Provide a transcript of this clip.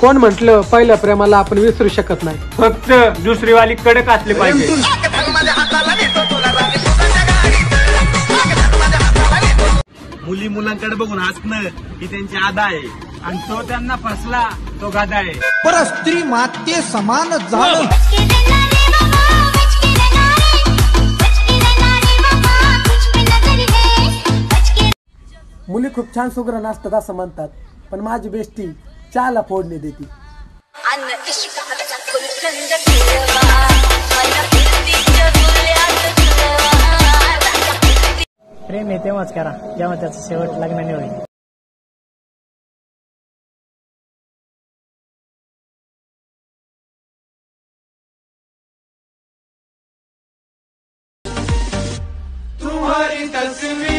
कोण म्हटलं पहिल्या प्रेमाला आपण विसरू शकत नाही, फक्त दुसरी वाली कडक असली पाहिजे. मुली मुलांकडे बघून हसणं ही त्यांची आदा आहे आणि तो त्यांना फसला तो गादा आहे. पर स्त्री माते समान जाण. मुली खूप छान सुग्रण असतात असं म्हणतात, पण माझी बेस्टी चहाला फोडणी देते. प्रेम आहे तेव्हाच करा जेव्हा त्याचं शेवट लग्नाने होईल. तुम्हारी तस्वीर